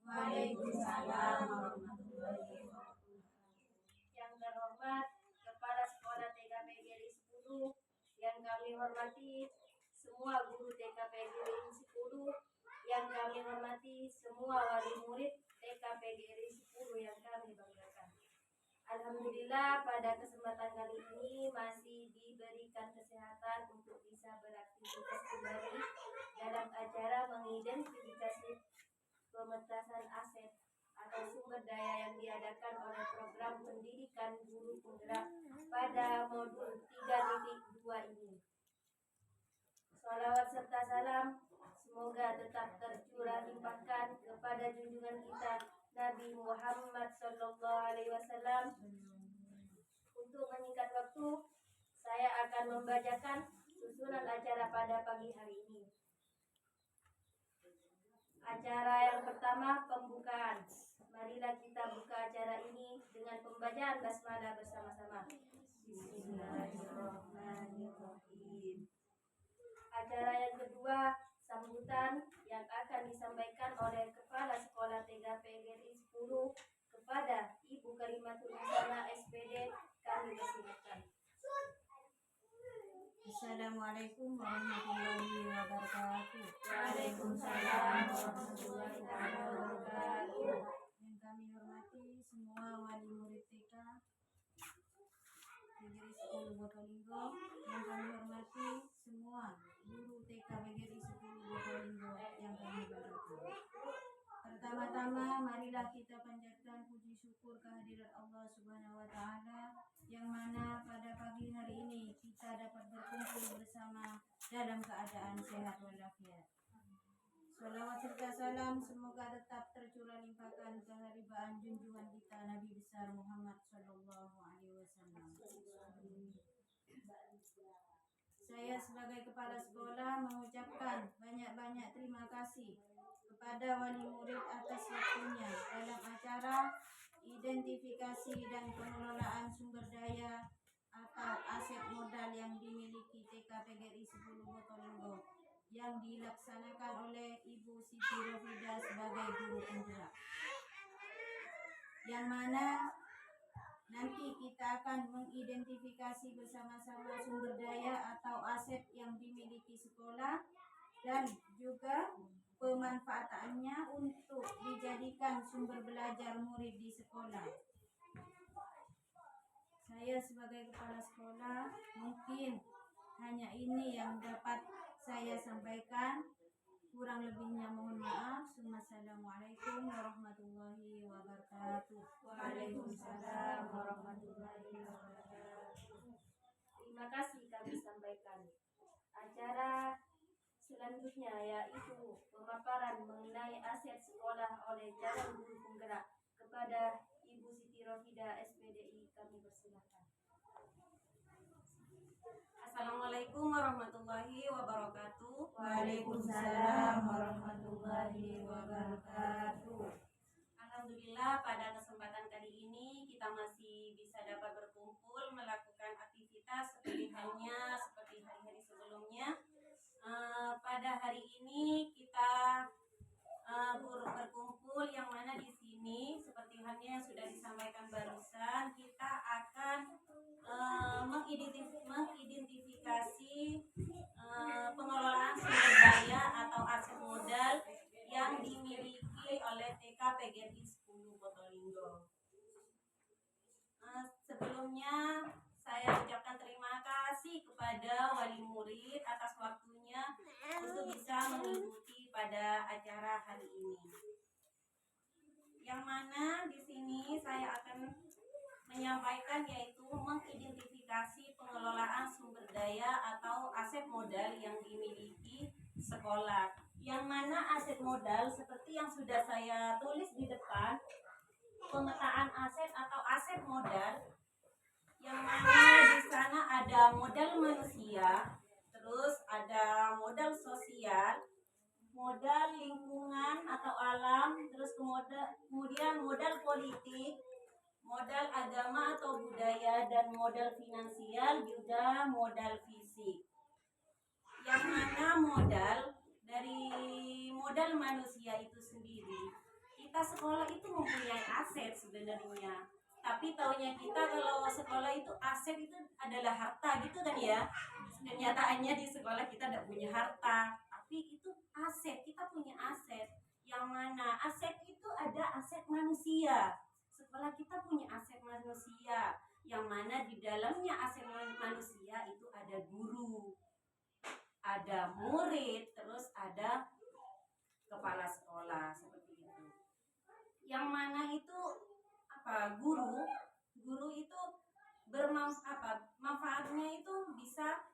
Waalaikumsalam warahmatullahi wabarakatuh. Yang terhormat Kepala Sekolah TKP GRI 10, yang kami hormati semua guru TKP GRI 10, yang kami hormati semua wali murid TKP GRI 10 yang kami banggakan. Alhamdulillah pada kesempatan kali ini masih diberikan kesehatan untuk bisa beraktivitas kembali dalam acara mengidentifikasi pemetasan aset atau sumber daya yang diadakan oleh program pendidikan guru penggerak pada modul 3.2 ini. Salawat serta salam semoga tetap tercurah limpahkan kepada junjungan kita Nabi Muhammad SAW. Untuk menyingkat waktu, saya akan membacakan susunan acara pada pagi hari ini. Acara yang pertama, pembukaan. Marilah kita buka acara ini dengan pembacaan basmalah bersama-sama. Bismillahirrahmanirrahim. Acara yang kedua, sambutan yang akan disampaikan oleh Kepala Sekolah TKP GRI 10 kepada Ibu Karimatul Insana SPD. Kami persilakan. Assalamualaikum warahmatullahi wabarakatuh. Waalaikumsalam warahmatullahi wabarakatuh. Yang kami hormati semua wali murid TK PGRI 10 Bokolinggo. Yang kami hormati semua guru TK PGRI 10 Bokolinggo yang kami banggakan. Pertama-tama marilah kita panjatkan puji syukur kehadirat Allah Subhanahu wa taala yang mana pada pagi hari ini kita dapat berkumpul bersama dalam keadaan sehat walafiat. Salawat serta salam semoga tetap tercurah limpahkan keharibaan junjungan kita Nabi besar Muhammad sallallahu alaihi wasallam. Saya sebagai kepala sekolah mengucapkan banyak-banyak terima kasih kepada wali murid atas waktunya dalam acara identifikasi dan pengelolaan sumber daya atau aset modal yang dimiliki TK PGRI 10 Bokolinggo yang dilaksanakan oleh Ibu Siti Rofida sebagai guru penggerak, yang mana nanti kita akan mengidentifikasi bersama-sama sumber daya atau aset yang dimiliki sekolah dan juga pemanfaatannya untuk dijadikan sumber belajar murid di sekolah. Saya sebagai kepala sekolah mungkin hanya ini yang dapat saya sampaikan. Kurang lebihnya mohon maaf. Assalamualaikum warahmatullahi wabarakatuh. Waalaikumsalam warahmatullahi wabarakatuh. Terima kasih kami sampaikan. Acara selanjutnya yaitu pemaparan mengenai aset sekolah oleh calon guru penggerak kepada Ibu Siti Rofida SPDI. Kami persilakan. Assalamualaikum warahmatullahi wabarakatuh. Waalaikumsalam warahmatullahi wabarakatuh. Alhamdulillah pada kesempatan kali ini kita masih bisa dapat berkumpul melakukan aktivitas seperti hari-hari sebelumnya. Pada hari ini kita berkumpul yang mana di sini seperti halnya yang sudah disampaikan barusan, kita akan mengidentifikasi pengelolaan sumber daya atau aset modal yang dimiliki oleh TK PGRI 10 Bokolinggo. Sebelumnya saya ucapkan terima kasih kepada wali murid atas waktunya untuk bisa mengikuti pada acara hari ini. Yang mana di sini saya akan menyampaikan yaitu mengidentifikasi pengelolaan sumber daya atau aset modal yang dimiliki sekolah. Yang mana aset modal seperti yang sudah saya tulis di depan, pemetaan aset atau aset modal yang mana di sana ada modal manusia, terus ada modal sosial, modal lingkungan atau alam, terus kemudian modal politik, modal agama atau budaya, dan modal finansial, juga modal fisik. Yang mana modal dari modal manusia itu sendiri, kita kita sekolah itu mempunyai aset sebenarnya, tapi taunya kita kalau sekolah itu aset itu adalah harta gitu kan ya. Kenyataannya di sekolah kita tidak punya harta, tapi itu aset, kita punya aset. Yang mana aset itu ada aset manusia. Sekolah kita punya aset manusia, yang mana di dalamnya aset manusia itu ada guru, ada murid, terus ada kepala sekolah seperti itu. Yang mana itu guru itu manfaatnya itu bisa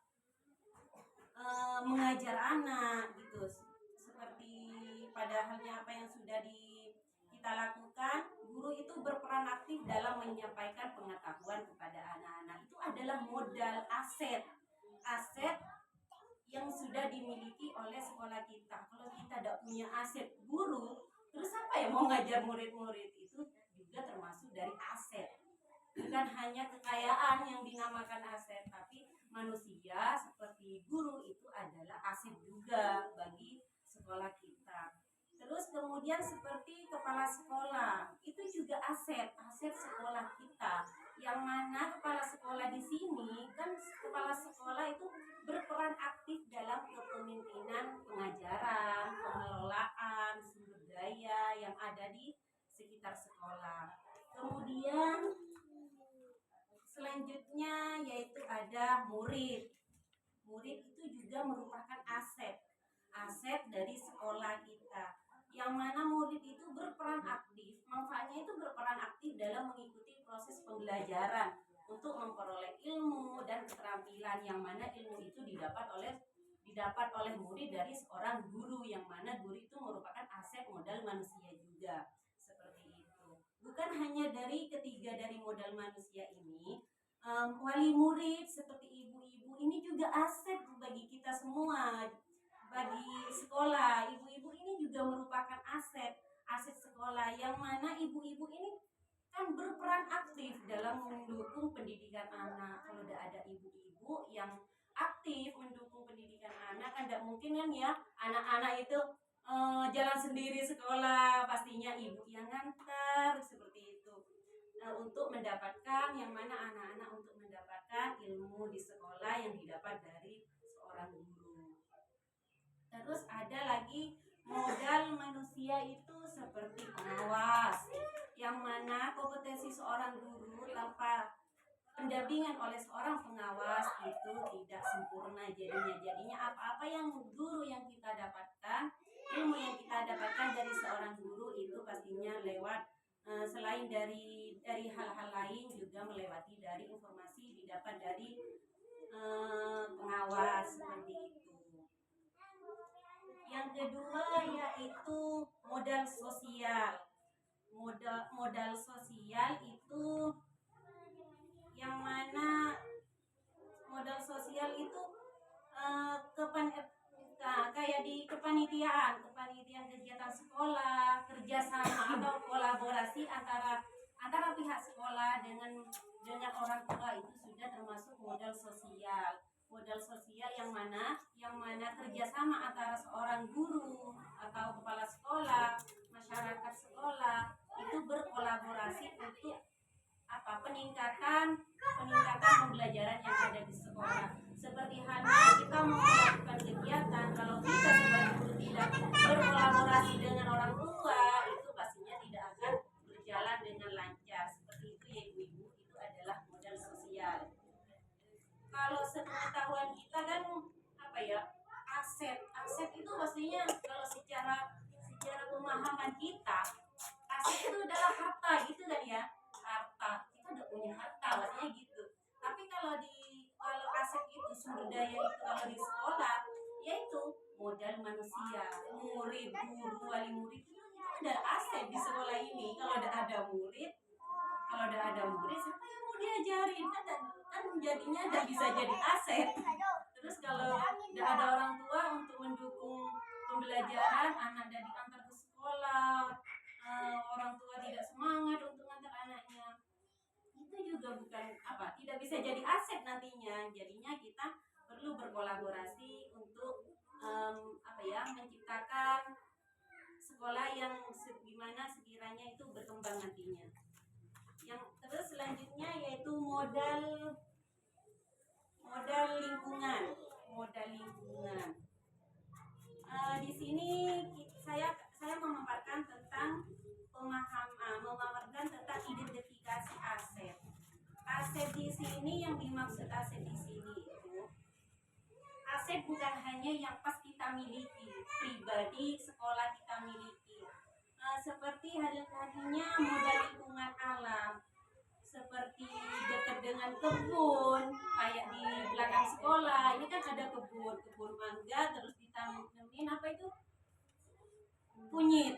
mengajar anak gitu, seperti pada halnya apa yang sudah kita lakukan. Guru itu berperan aktif dalam menyampaikan pengetahuan kepada anak-anak. Itu adalah modal aset yang sudah dimiliki oleh sekolah kita. Kalau kita tidak punya aset guru, terus apa ya mau ngajar murid-murid? Itu juga termasuk dari aset. Bukan hanya kekayaan yang dinamakan aset, tapi manusia seperti guru itu adalah aset juga bagi sekolah kita. Terus kemudian seperti kepala sekolah, itu juga aset sekolah kita. Yang mana kepala sekolah di sini kan, kepala sekolah itu berperan aktif dalam kepemimpinan pengajaran, pengelolaan sumber daya yang ada di sekitar sekolah. Kemudian selanjutnya yaitu ada murid. Murid itu juga merupakan aset dari sekolah kita. Yang mana murid itu berperan aktif, manfaatnya itu berperan aktif dalam mengikuti proses pembelajaran untuk memperoleh ilmu dan keterampilan, yang mana ilmu itu didapat oleh murid dari seorang guru, yang mana guru itu merupakan aset modal manusia juga. Bukan hanya dari ketiga dari modal manusia ini, wali murid seperti ibu-ibu ini juga aset bagi kita semua, bagi sekolah. Ibu-ibu ini juga merupakan aset sekolah, yang mana ibu-ibu ini kan berperan aktif dalam mendukung pendidikan anak. Kalau tidak ada ibu-ibu yang aktif mendukung pendidikan anak, kan tidak mungkin kan ya anak-anak itu jalan sendiri sekolah, pastinya ibu yang ngantar seperti itu. Untuk mendapatkan, yang mana anak-anak untuk mendapatkan ilmu di sekolah yang didapat dari seorang guru. Terus ada lagi modal manusia itu seperti pengawas, yang mana kompetensi seorang guru tanpa pendampingan oleh seorang pengawas itu tidak sempurna jadinya apa-apa yang guru yang kita dapatkan, ilmu yang kita dapatkan dari seorang guru itu pastinya lewat selain dari hal-hal lain juga melewati dari informasi didapat dari pengawas seperti itu. Yang kedua yaitu modal sosial. Modal sosial itu yang mana modal sosial itu kayak di kepanitiaan kegiatan sekolah, kerjasama atau kolaborasi antara pihak sekolah dengan orang tua, itu sudah termasuk modal sosial. Modal sosial yang mana kerjasama antara seorang guru atau kepala sekolah, masyarakat sekolah itu berkolaborasi untuk peningkatan pembelajaran yang ada di sekolah. Seperti halnya kita mau melakukan kegiatan, kalau kita sebagai guru tidak berkolaborasi dengan orang tua, itu pastinya tidak akan berjalan dengan lancar. Seperti itu ya ibu-ibu, itu adalah modal sosial. Kalau sepengetahuan kita kan aset itu pastinya kalau secara pemahaman kita, aset itu adalah harta gitu kan ya. Harta, kita udah punya harta maksudnya gitu. Tapi kalau aset itu sumber daya itu kalau di sekolah, yaitu modal manusia, murid, guru, wali murid itu ada aset di sekolah ini. Kalau ada murid siapa yang mau diajarin? Kan jadinya tidak bisa jadi aset. Terus kalau tidak ada orang tua untuk mendukung pembelajaran, anak tidak diantar ke sekolah, orang tua tidak semangat untuk antar anaknya, itu juga tidak bisa jadi aset nantinya. Jadinya kita perlu berkolaborasi untuk menciptakan sekolah yang gimana sekiranya itu berkembang nantinya. Yang terus selanjutnya yaitu modal lingkungan. Di sini saya memaparkan tentang memaparkan tentang identifikasi aset. Aset di sini, yang dimaksud aset di sini itu aset bukan hanya yang pas kita miliki pribadi, sekolah kita miliki, seperti halnya modal lingkungan alam, seperti dekat dengan kebun, kayak di belakang sekolah ini kan ada kebun mangga, terus ditanemin apa itu, kunyit.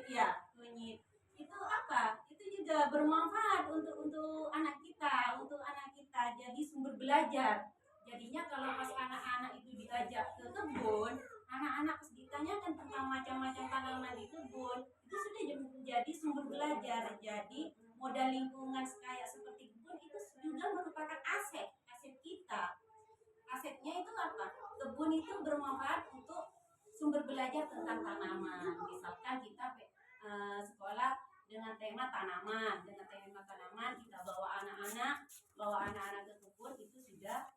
Itu apa, itu juga bermanfaat untuk anak kita, jadi sumber belajar. Jadinya kalau pas anak-anak itu diajak ke kebun, anak-anak pas ditanyakan tentang macam-macam tanaman di kebun, itu sudah jadi sumber belajar. Jadi modal lingkungan kayak seperti kebun itu juga merupakan aset kita. Asetnya itu apa? Kebun itu bermanfaat untuk sumber belajar tentang tanaman. Misalkan kita sekolah dengan tema tanaman, kita bawa anak-anak ke kebun, itu sudah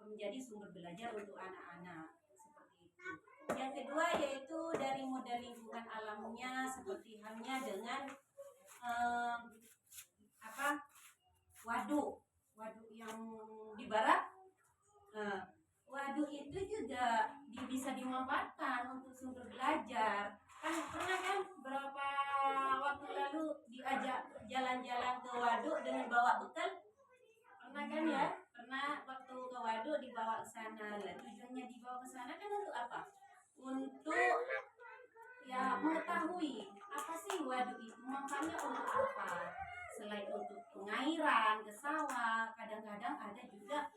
menjadi sumber belajar untuk anak-anak, seperti itu. Yang kedua yaitu dari modal lingkungan alamnya, seperti halnya dengan waduk yang di barat. Waduk itu juga bisa dimanfaatkan untuk sumber belajar. Pernah kan berapa waktu lalu diajak jalan-jalan ke waduk dengan bawa bekal? Pernah kan ya? Pernah waktu ke waduk dibawa ke sana. Tujuannya dibawa ke sana kan untuk apa? Untuk ya mengetahui apa sih waduk itu, manfaatnya untuk apa? Selain untuk pengairan ke sawah, kadang-kadang ada juga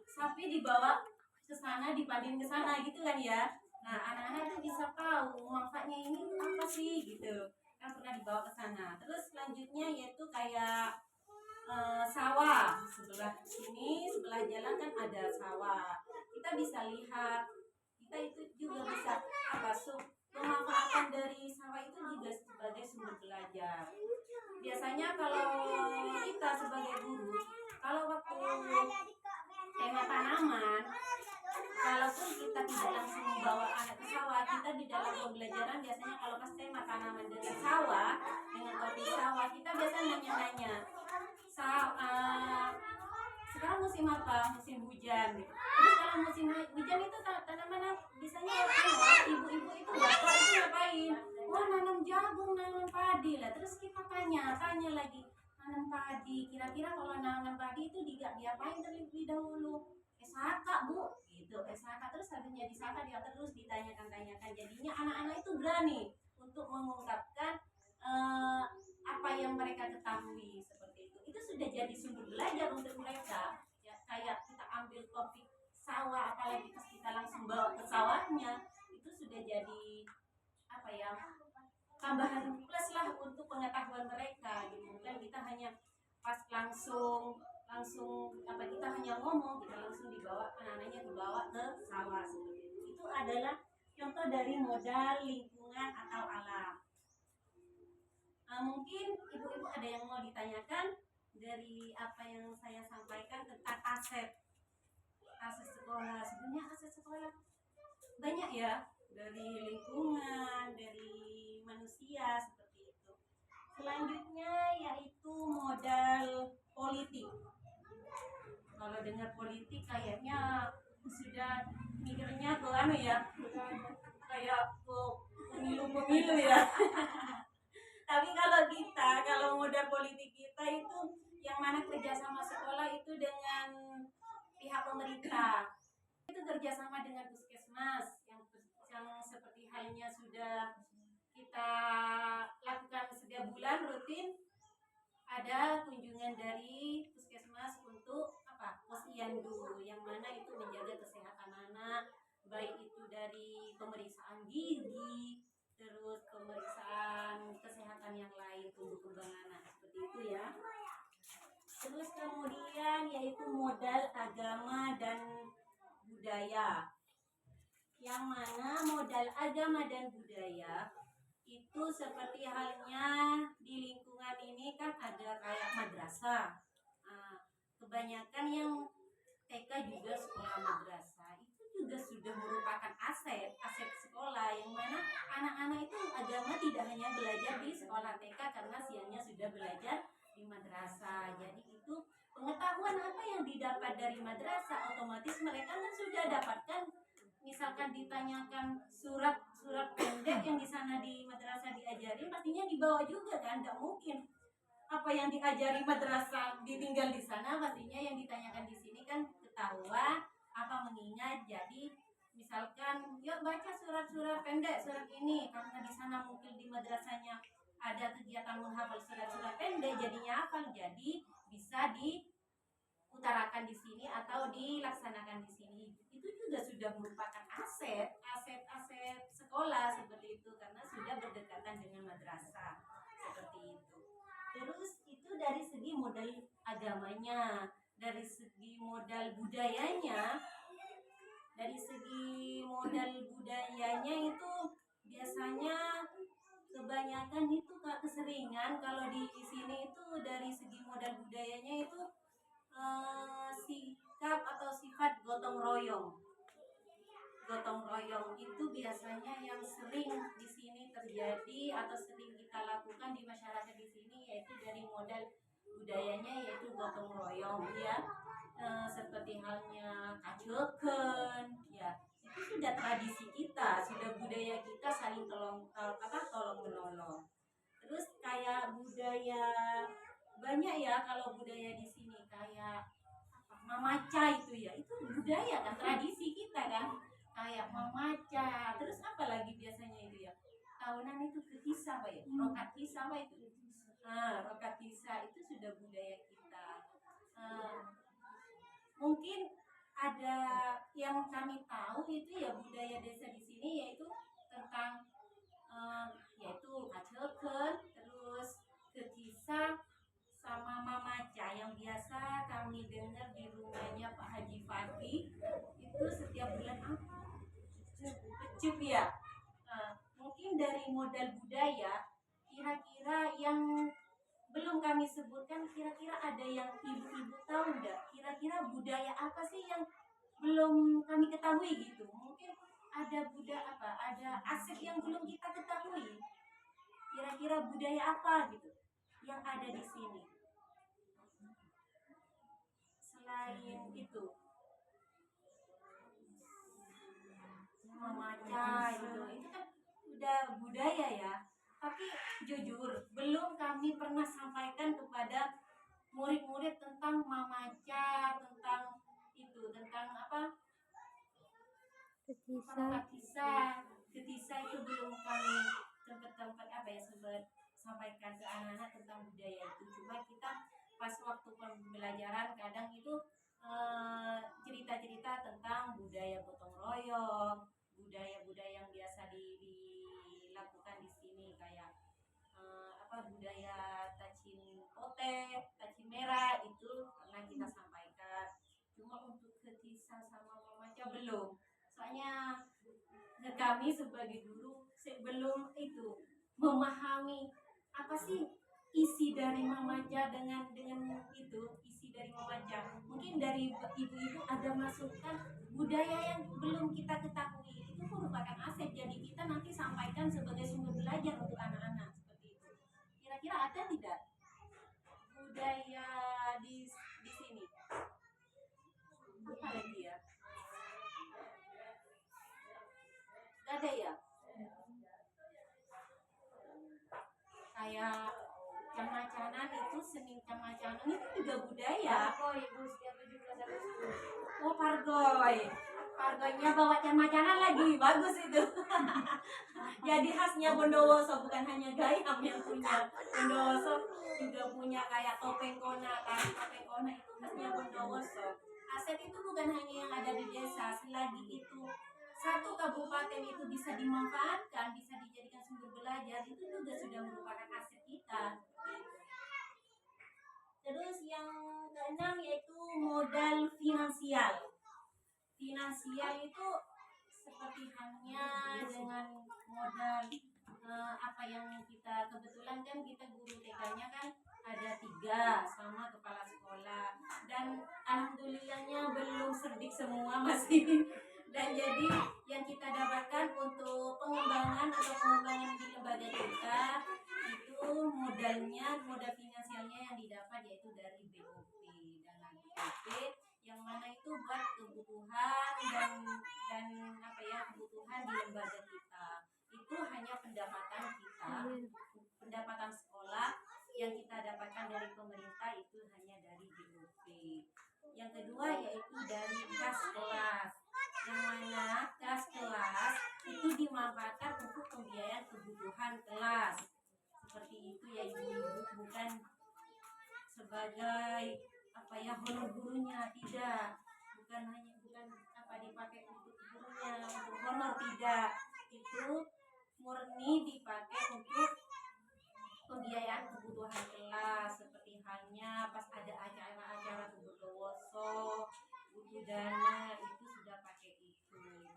sapi dibawa ke sana, dipandiin ke sana gitu kan ya. Nah, anak-anak itu bisa tahu manfaatnya ini apa sih gitu. Kan pernah dibawa ke sana. Terus selanjutnya yaitu kayak sawah. Sebelah sini, sebelah jalan kan ada sawah. Kita bisa lihat, kita itu juga bisa pemanfaatan dari sawah itu juga sebagai sumber belajar. Biasanya kalau kita sebagai guru, kalau waktu tema tanaman, kalaupun kita tidak langsung membawa anak ke sawah, kita di dalam pembelajaran biasanya kalau pas tema tanaman dengan sawah, dengan topik sawah, kita biasanya nanya-nanya, sekarang musim apa? Musim hujan. Terus kalau musim hujan itu tanaman biasanya ibu-ibu itu bapak itu ngapain? Wah, nanam jagung, nanam padi lah. Terus kita tanya lagi, nanam padi. Kira-kira kalau nanam padi itu diapain terlebih dahulu? SHK bu, gitu. SHK terus habisnya disaka dia terus ditanyakan. Jadinya anak-anak itu berani untuk mengungkapkan apa yang mereka ketahui, seperti itu. Itu sudah jadi sumber belajar untuk mereka. Ya, kayak kita ambil topik sawah, apalagi pas kita langsung bawa ke sawahnya, itu sudah jadi tambahan plus lah untuk pengetahuan mereka gitu. Kan kita hanya pas langsung kita hanya ngomong, kita langsung dibawa anak-anaknya dibawa ke sawah, seperti itu. Itu adalah contoh dari modal lingkungan atau alam. Mungkin ibu-ibu ada yang mau ditanyakan dari apa yang saya sampaikan tentang aset sekolah. Sebenarnya aset sekolah banyak ya, dari lingkungan, dari manusia, seperti itu. Selanjutnya yaitu modal politik. Kalau dengar politik kayaknya sudah mikirnya ke kayak pemilu ya. Tapi kalau modal politik kita itu yang mana kerjasama sekolah itu dengan pihak pemerintah, itu kerjasama dengan puskesmas yang seperti halnya sudah kita lakukan setiap bulan rutin, ada kunjungan dari puskesmas untuk posyandu, yang mana itu menjaga kesehatan anak, baik itu dari pemeriksaan gigi, terus pemeriksaan kesehatan yang lain, tumbuh kembang anak, seperti itu ya. Terus kemudian yaitu modal agama dan budaya. yang mana modal agama dan budaya itu seperti halnya di lingkungan ini kan ada kayak madrasah. Kebanyakan yang TK juga sekolah madrasah itu juga sudah merupakan aset sekolah, yang mana anak-anak itu agama tidak hanya belajar di sekolah TK karena siangnya sudah belajar di madrasah. Jadi itu pengetahuan apa yang didapat dari madrasah otomatis mereka kan sudah dapatkan. Misalkan ditanyakan surat pendek yang di sana di madrasah diajarin, pastinya dibawa juga kan, nggak mungkin apa yang diajari madrasah ditinggal di sana, pastinya yang ditanyakan di sini kan ketahuan apa mengingat. Jadi misalkan yuk baca surat-surat pendek, surat ini, karena di sana mungkin di madrasahnya ada kegiatan menghafal surat-surat pendek, jadinya hafal, jadi bisa diutarakan di sini atau dilaksanakan di sini. Itu juga sudah merupakan aset sekolah seperti itu, karena sudah berdekatan dengan madrasah seperti itu. Terus itu dari segi modal agamanya, dari segi modal budayanya. Dari segi modal budayanya itu biasanya kebanyakan itu keseringan kalau di sini itu dari segi modal budayanya itu sikap atau sifat gotong royong. Gotong royong itu biasanya yang sering di sini terjadi atau sering kita lakukan di masyarakat di sini, yaitu dari modal budayanya yaitu gotong royong ya. Seperti halnya kaceken ya, itu sudah tradisi kita, sudah budaya kita saling tolong menolong. Terus kayak budaya banyak ya, kalau budaya di sini kayak mamaca itu ya, itu budaya kan, tradisi kita kan, kayak memaca. Terus apa lagi biasanya itu ya, tahunan itu ketisa apa ya, rokat tisa apa itu, rokat tisa itu sudah budaya kita. Mungkin ada yang kami tahu itu ya budaya desa di sini, yaitu tentang yaitu kaceken, terus ketisa sama mamaca yang biasa kami dengar di rumahnya Pak Haji Fatih itu setiap bulan apa? Pecup ya. Mungkin dari modal budaya kira-kira yang belum kami sebutkan, kira-kira ada yang ibu-ibu tahu enggak? Kira-kira budaya apa sih yang belum kami ketahui gitu? Mungkin ada budaya apa? Ada aset yang belum kita ketahui. Kira-kira budaya apa gitu yang ada di sini? Selain itu, memaca itu kan udah budaya ya. Tapi jujur belum kami pernah sampaikan kepada murid-murid tentang mamaca, tentang itu, tentang apa? Ketisa itu belum kami tempat apa ya sempat sampaikan ke anak-anak tentang budaya itu. Cuma kita pas waktu pembelajaran kadang itu cerita-cerita tentang budaya gotong royong, budaya-budaya yang biasa dilakukan di sini, kayak budaya tacin pote, tacin merah, itu pernah kita sampaikan. Cuma untuk ketisa sama mamaca belum. Soalnya kami sebagai guru belum itu memahami apa sih isi dari mamaca dengan itu, isi dari mamaca. Mungkin dari ibu-ibu ada masukan budaya yang belum kita ketahui, itu merupakan aset, jadi kita nanti sampaikan sebagai sumber belajar untuk anak-anak seperti itu. Kira-kira ada tidak budaya di sini? Apa lagi ya? Ada ya? Kayak camacanan itu, seni camacanan itu juga budaya. Oh, pargoynya bawa camacanan lagi, bagus itu. Jadi khasnya Bondowoso, bukan hanya Gayam yang punya. Bondowoso juga punya kayak topeng kona kan, topeng kona itu khasnya Bondowoso. Aset itu bukan hanya yang ada di desa, selagi itu satu kabupaten itu bisa dimanfaatkan, bisa dijadikan sumber belajar, itu juga sudah merupakan aset kita. Terus yang keenam yaitu modal finansial. Finansial itu seperti halnya dengan modal apa yang kita kebetulan kan kita guru TK-nya kan ada 3 sama kepala sekolah, dan alhamdulillahnya belum cerdik semua masih. Dan jadi yang kita dapatkan untuk pengembangan di lembaga kita itu modal finansialnya yang didapat yaitu dari BOP, dana BOP, yang mana itu buat kebutuhan dan apa ya, kebutuhan di lembaga kita. Itu hanya pendapatan kita, pendapatan sekolah yang kita dapatkan dari pemerintah itu hanya dari BOP. Yang kedua yaitu dari kas kelas, yang mana kas kelas itu dimanfaatkan untuk pembiayaan kebutuhan kelas. Seperti itu ya ibu-ibu, bukan sebagai apa ya honor gurunya, tidak, bukan apa dipakai untuk gurunya untuk honor, tidak, itu murni dipakai untuk pembiayaan kebutuhan kelas. Seperti halnya pas ada acara-acara Bodowoso, butuh dana, itu sudah pakai dana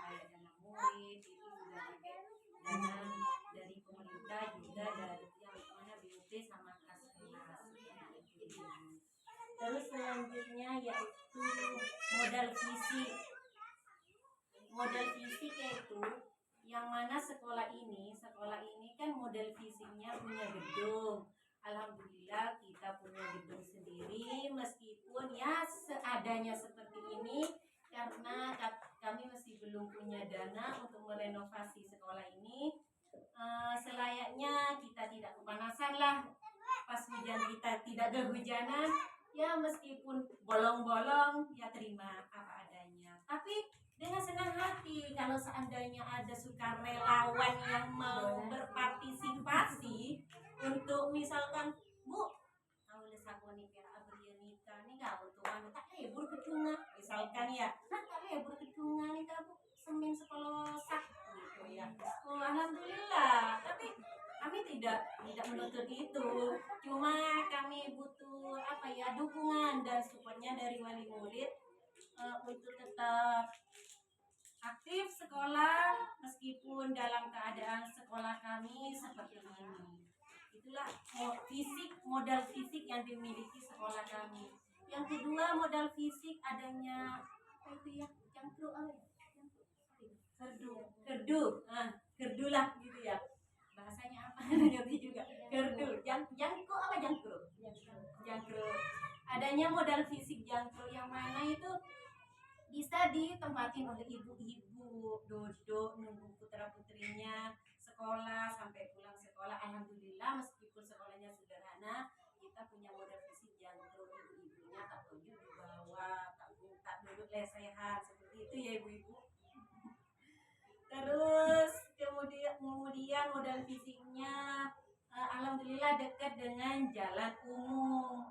kayak dana murid, itu sudah pakai dana dari pemerintah, juga dari yang mana BUP sama kas kelas. Terus selanjutnya yaitu modal fisik. Modal fisik yaitu yang mana sekolah ini kan model fisiknya punya gedung. Alhamdulillah kita punya gedung sendiri, meskipun ya seadanya seperti ini karena kami masih belum punya dana untuk merenovasi sekolah ini. Selayaknya kita tidak kepanasan lah, pas hujan kita tidak kehujanan, ya meskipun bolong-bolong ya terima apa adanya. Tapi dengan senang hati kalau seandainya ada sukarelawan yang mau berpartisipasi untuk misalkan, Bu, kalau lesakoni kira abrianita nih kak untuk anu tak lebur kecunga misalkan ya, nah tak lebur kecunga nih kak Bu semin sekolah sak gitu ya. Oh, alhamdulillah. Tapi kami tidak menuntut itu, cuma kami butuh apa ya, dukungan dan supportnya dari wali murid untuk tetap aktif sekolah meskipun dalam keadaan sekolah kami seperti ini. Itulah modal fisik yang dimiliki sekolah kami. Yang kedua modal fisik adanya apa itu ya, jangkru apa ya, kerdu lah gitu ya, bahasanya apa ngerti juga, kerdu, jangkru apa jangkru, adanya modal fisik jangkru yang mana itu bisa ditempatin oleh ibu-ibu duduk nunggu putra-putrinya sekolah sampai pulang sekolah. Alhamdulillah meskipun sekolahnya sederhana, kita punya modal fisik yang ibu-ibunya tak duduk di bawah, tak duduk lesehan seperti itu ya ibu-ibu. Terus kemudian modal fisiknya alhamdulillah dekat dengan jalan umum.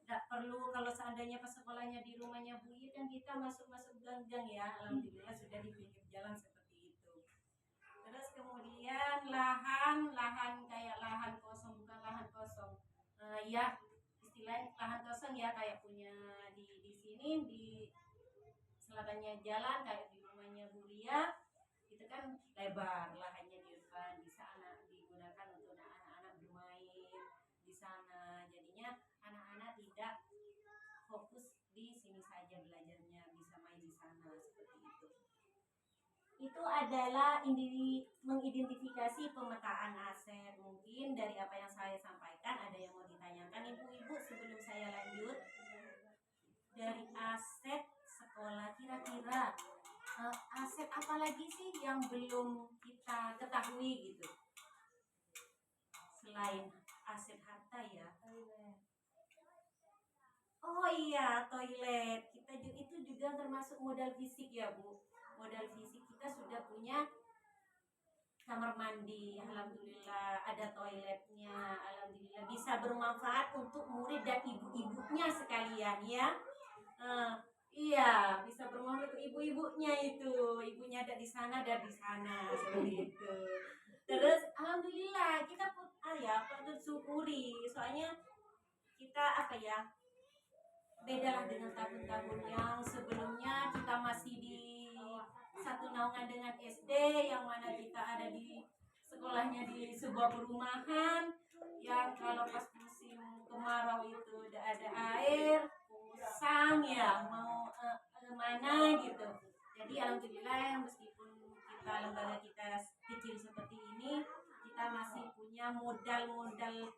Tidak perlu kalau seandainya pas sekolahnya di rumahnya Buyi kan kita masuk gang-gang ya, alhamdulillah sudah di pinggir jalan seperti itu. Terus kemudian lahan kayak lahan kosong, bukan lahan kosong ya istilahnya lahan kosong ya, kayak punya di sini di selatannya jalan kayak di rumahnya Bulia itu kan lebar lahannya di depan, bisa anak digunakan untuk anak-anak bermain di sana, jadinya anak-anak tidak fokus di sini saja belajarnya, bisa main di sana seperti itu. Itu adalah mengidentifikasi pemetaan aset. Mungkin dari apa yang saya sampaikan ada yang mau ditanyakan ibu-ibu sebelum saya lanjut. Dari aset sekolah kira-kira aset apa lagi sih yang belum kita ketahui gitu selain aset harta ya? Oh iya, toilet. Itu juga termasuk modal fisik ya Bu. Modal fisik kita sudah punya kamar mandi, alhamdulillah ada toiletnya, alhamdulillah bisa bermanfaat untuk murid dan ibu-ibunya sekalian ya. Iya, bisa bermanfaat untuk ibu-ibunya itu, ibunya ada di sana seperti itu. Terus alhamdulillah kita patut syukuri, soalnya kita apa ya, bedalah dengan tahun-tahun yang sebelumnya kita masih satu naungan dengan SD, yang mana kita ada di sekolahnya di sebuah perumahan yang kalau pas musim kemarau itu udah ada air, usang ya mau kemana gitu. Jadi alhamdulillah meskipun kita lembaga kita kecil seperti ini, kita masih punya modal-modal,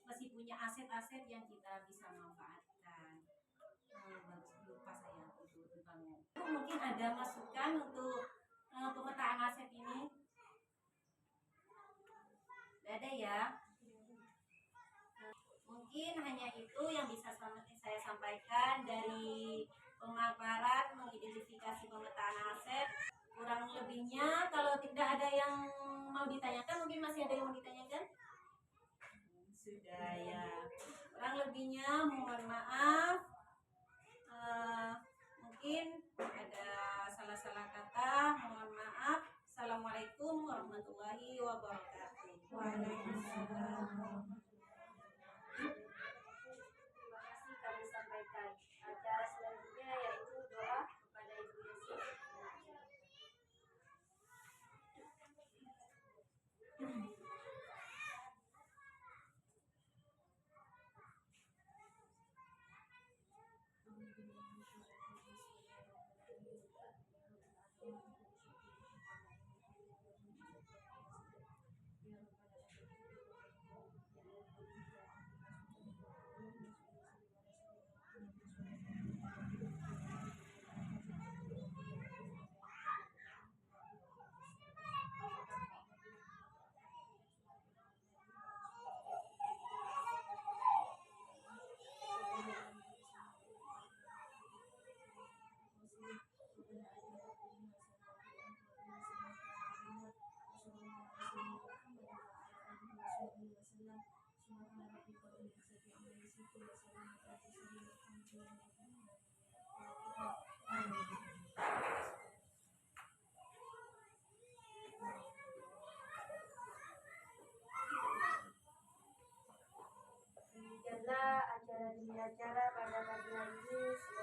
masih punya aset-aset yang kita bisa manfaatkan. Bagus, lupa saya untuk tentang. Mungkin ada masukan untuk pemetaan aset ini? Tidak ada ya. Mungkin hanya itu yang bisa saya sampaikan dari pemaparan mengidentifikasi pemetaan aset. Kurang lebihnya kalau tidak ada yang mau ditanyakan, mungkin masih ada yang mau ditanyakan? Sudah ya. Kurang lebihnya mohon maaf. Mungkin ada salah-salah kata, mohon maaf. Assalamualaikum warahmatullahi wabarakatuh. Waalaikumsalam. Terima kasih kami sampaikan. Acara selanjutnya yaitu doa kepada Ibu Yesi. Demikianlah acara pada pagi hari ini.